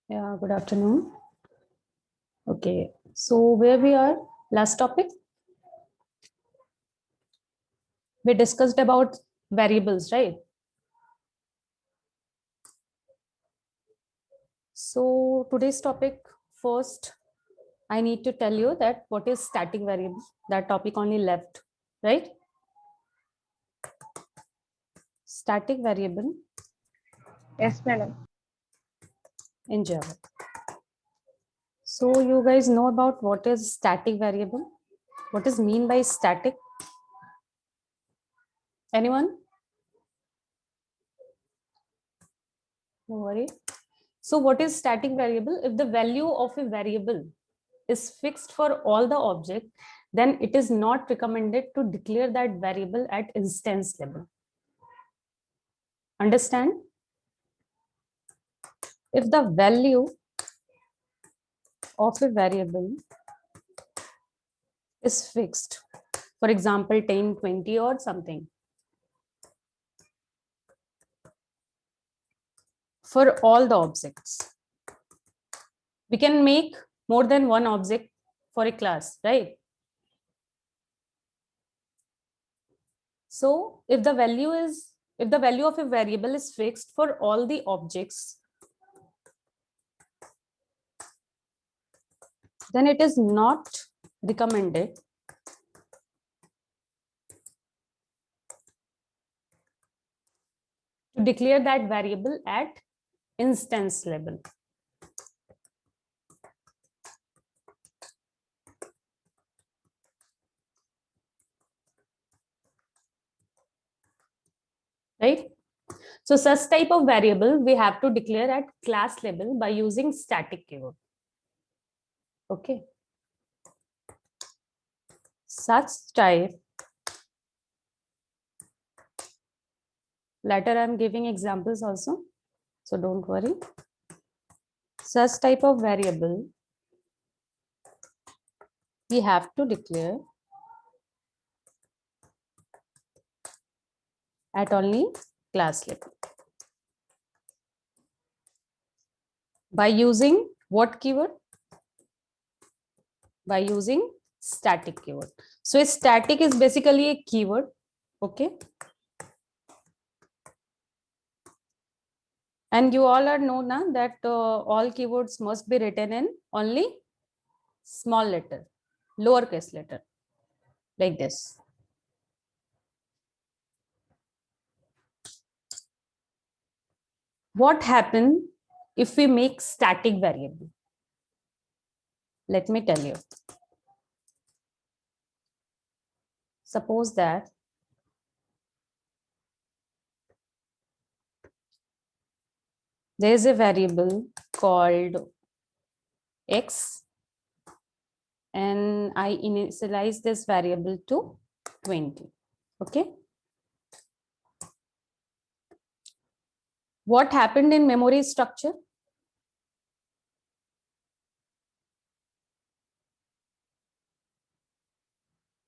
Yeah, good afternoon. Okay, so where we are, last topic, we discussed about variables, right? So today's topic, first, I need to tell you that what is static variable. That topic only left, right? Static variable Yes, madam. in Java. So you guys know about what is static variable? What is mean by static? Anyone? No worry. So what is static variable? If the value of a variable is fixed for all the object, then it is not recommended to declare that variable at instance level. Understand? If the value of a variable is fixed, for example, 10, 20 or something, for all the objects, we can make more than one object for a class, right? So if the value of a variable is fixed for all the objects, then it is not recommended to declare that variable at instance level. Right? So such type of variable we have to declare at class level by using static keyword. Okay. Such type, later I'm giving examples also, so don't worry. Such type of variable we have to declare at only class level by using what keyword? By using static keyword. So static is basically a keyword. Okay. And you all are know now that all keywords must be written in only small letter, lowercase letter, like this. What happen if we make static variable? Let me tell you. Suppose that there is a variable called x and I initialize this variable to 20. Okay. What happened in memory structure?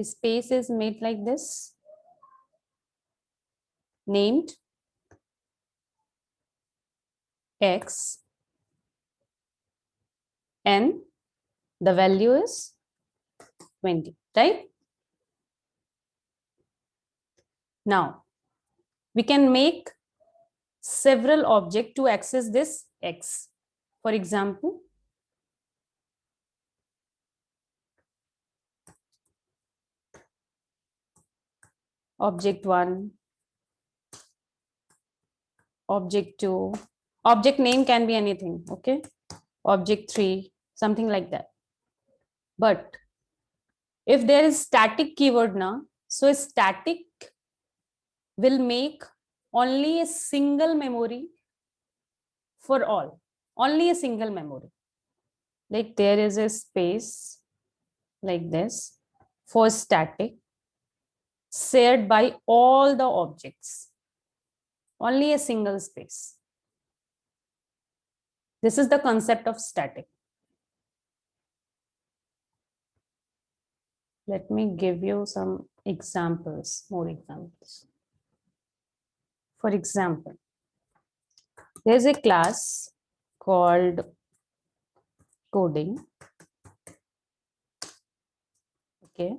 Space is made like this, named x, and the value is 20, right? Now, we can make several objects to access this x. For example, object 1, object 2, object name can be anything, okay? Object 3, something like that. But if there is static keyword now, so static will make only a single memory for all, only a single memory. Like there is a space like this for static shared by all the objects, only a single space. This is the concept of static. Let me give you some examples, more examples. For example, there's a class called coding. Okay.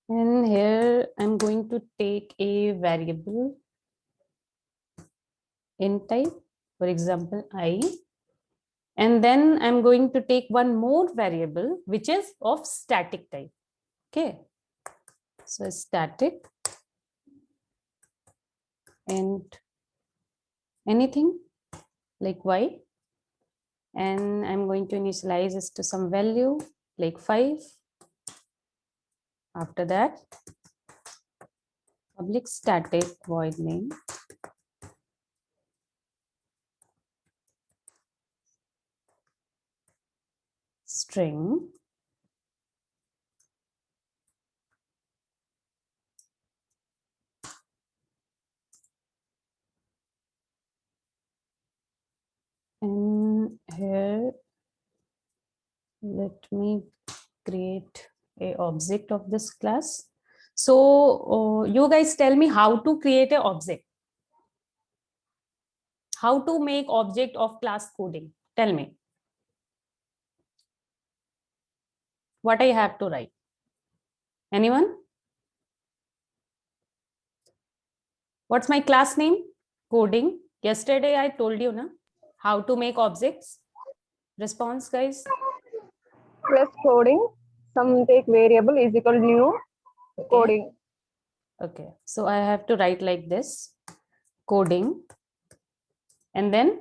And here I'm going to take a variable int type, for example, I. And then I'm going to take one more variable, which is of static type. Okay. So static and anything like y. And I'm going to initialize this to some value like 5. After that, public static void name string and here let me create a object of this class. So you guys tell me how to create a object. How to make object of class coding. Tell me. What I have to write. Anyone? What's my class name? Coding. Yesterday I told you na how to make objects. Response, guys. Plus coding. Some take variable is equal to new coding. Okay. So I have to write like this. Coding. And then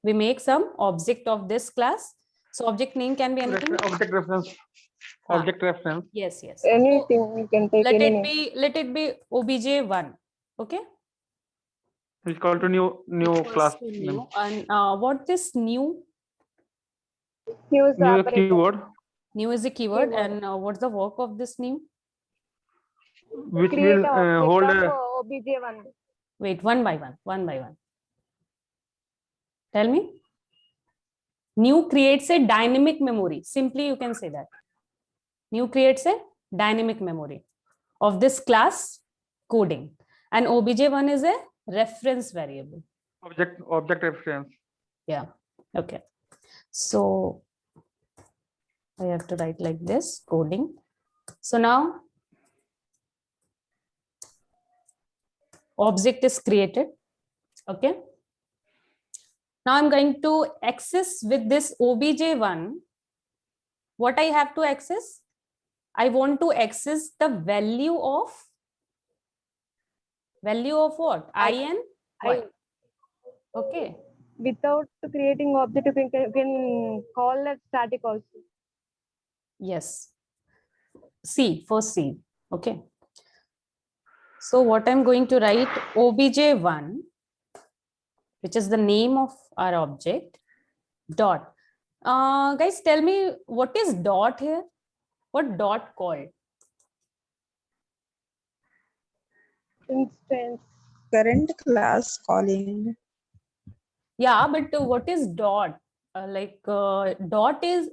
we make some object of this class. So object name can be anything. Object reference. Object reference. Yes, yes. Anything you can take Let any it name. be, let it be obj1. Okay. It's called to new Equals class to name. new. And what is new? New is the New operator. keyword New is a keyword. Keyword. And what's the work of this new? which Create will a hold object a of obj1. Wait, one by one, one by one. Tell me. New creates a dynamic memory. Simply, you can say that. New creates a dynamic memory of this class coding. And obj1 is a reference variable. object reference. Yeah. Okay. So I have to write like this coding. So now object is created. Okay. Now I'm going to access with this obj1. What I have to access? I want to access the value of what? I and y. Okay. Without creating object, you can call that static also. Yes. C, first C. Okay. So what I'm going to write obj1, which is the name of our object, dot. Guys, tell me what is dot here? What dot called? Instance. Current class calling. Yeah, but what is dot? Dot is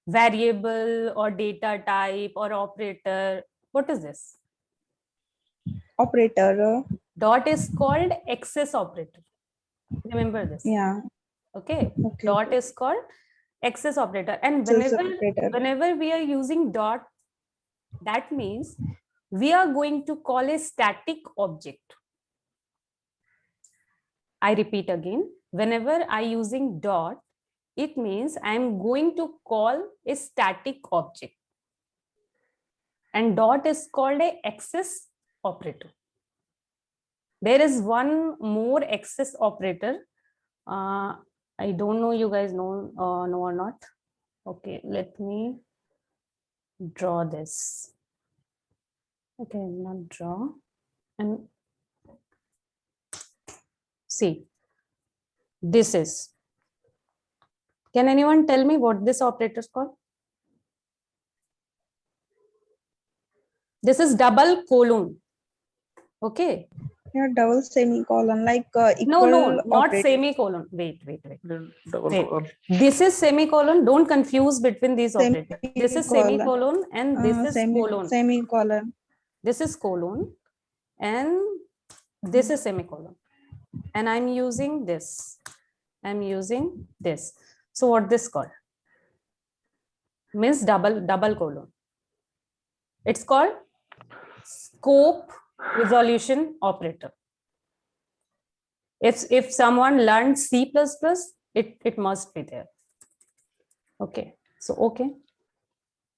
variable or data type or operator. What is this? Operator. Dot is called access operator. Remember this. Yeah. Okay. Okay. Dot is called access operator. And So it's whenever we are using dot, that means we are going to call a static object. I repeat again, whenever I using dot, it means I am going to call a static object. And dot is called a access operator. There is one more access operator. I don't know you guys know or not. Okay, let me draw this. Okay, not draw. And see, this is. Can anyone tell me what this operator is called? This is double colon. Okay. Yeah, double semicolon, like equal. No, not operator. semicolon. Wait. Double Wait. colon. This is semicolon. Don't confuse between these operators. This is Semicolon. semicolon and this is colon. Semicolon. This is colon and this is semicolon. and I'm using this. I'm using this. So what this called? Means double colon. It's called scope resolution operator. If someone learned C++, it must be there. Okay. So okay,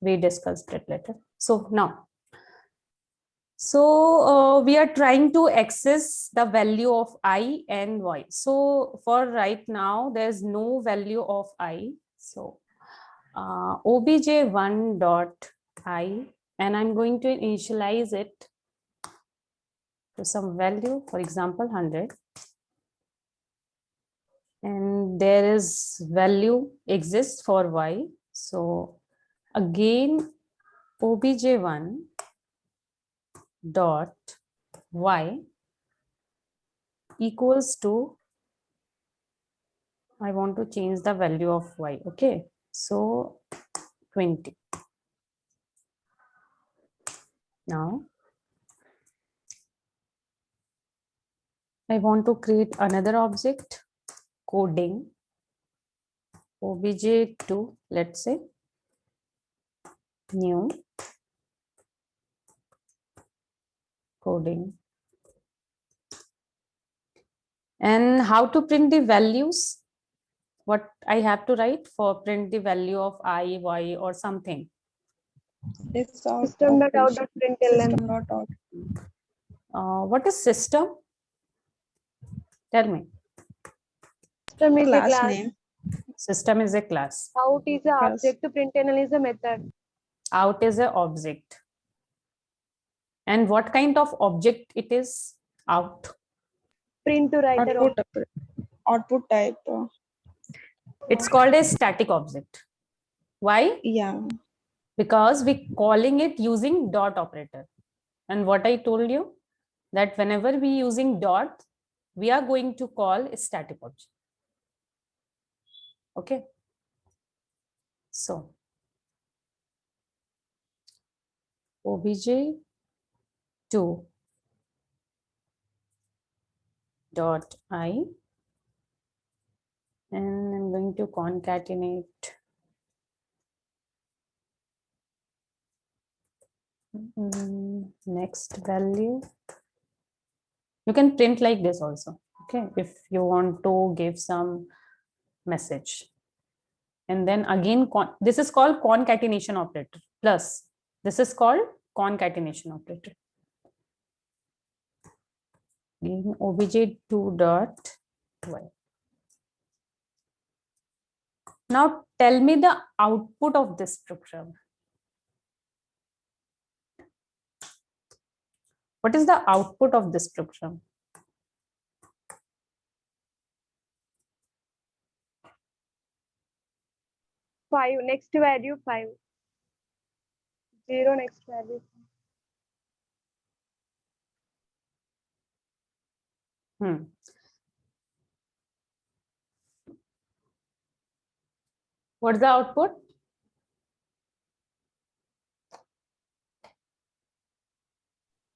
we discussed it later. So now, so we are trying to access the value of I and Y. So for right now, there's no value of I. So obj1 dot I, and I'm going to initialize it to some value, for example, 100. And there is value exists for Y. So again, obj1 dot Y equals to, I want to change the value of Y. Okay. So 20. Now I want to create another object, coding obj2, let's say new coding. And how to print the values? What I have to write for print the value of I, Y, or something? It's out System dot out operation. dot println. System dot out. What is system? Tell me. System is a Class class. name. System is a class. Out is a Class. object. Println is a method. Out is an object. And what kind of object it is? Out. Print to writer. Output type. It's called a static object. Why? Yeah. Because we calling it using dot operator. And what I told you, that whenever we using dot, we are going to call a static object. Okay. So obj2 dot I, and I'm going to concatenate next value. You can print like this also, okay, if you want to give some message. And then again, this is called concatenation operator, plus this is called concatenation operator. Again, obj2 dot Y. Now tell me the output of this program. What is the output of this program? Five. Next value 5. 0 next value. What's the output?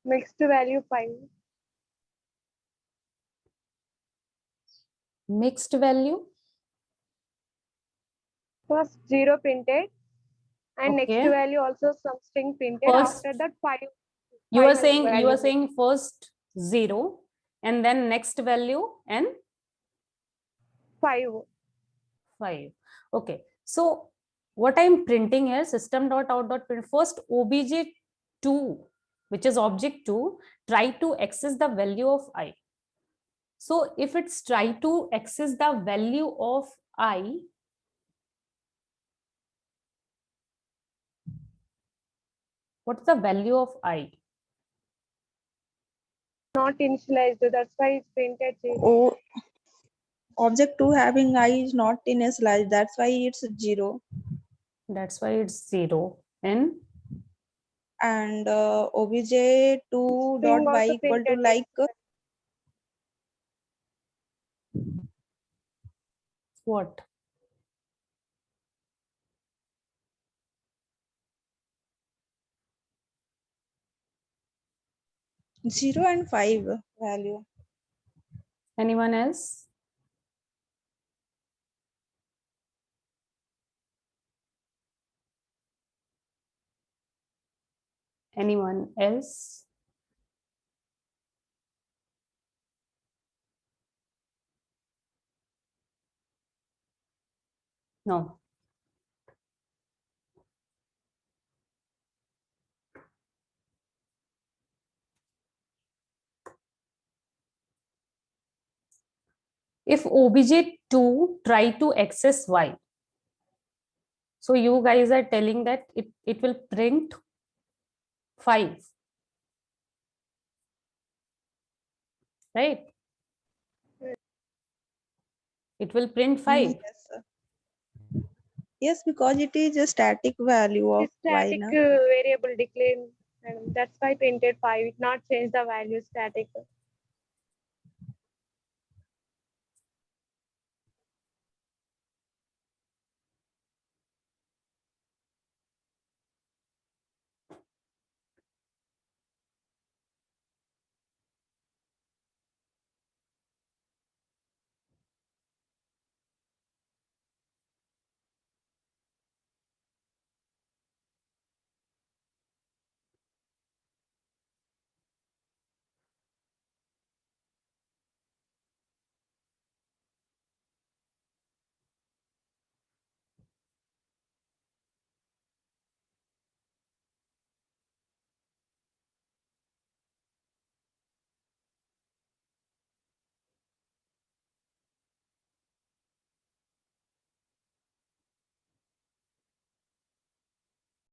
Next value 5. Mixed value. First 0 printed. And next Okay. value also some string printed. First- After that 5. You are Final saying value. first 0 and then next value and 5. 5. Okay. So what I'm printing here, system.out.print, first obj2, which is object 2, try to access the value of I. So if it's try to access the value of I, what's the value of I? Not initialized. That's why it's printed 0. Oh, object 2 having I is not initialized. That's why it's 0. That's why it's 0. And And obj2 dot String y also equal to printed like what? zero and 5 value. Anyone else? Anyone else? No. If obj2 try to access y, so you guys are telling that it will print 5, right? It will print 5. Yes, sir. Yes, because it is a static value of It's static y now. variable declared, and that's why printed 5. It not change the value static.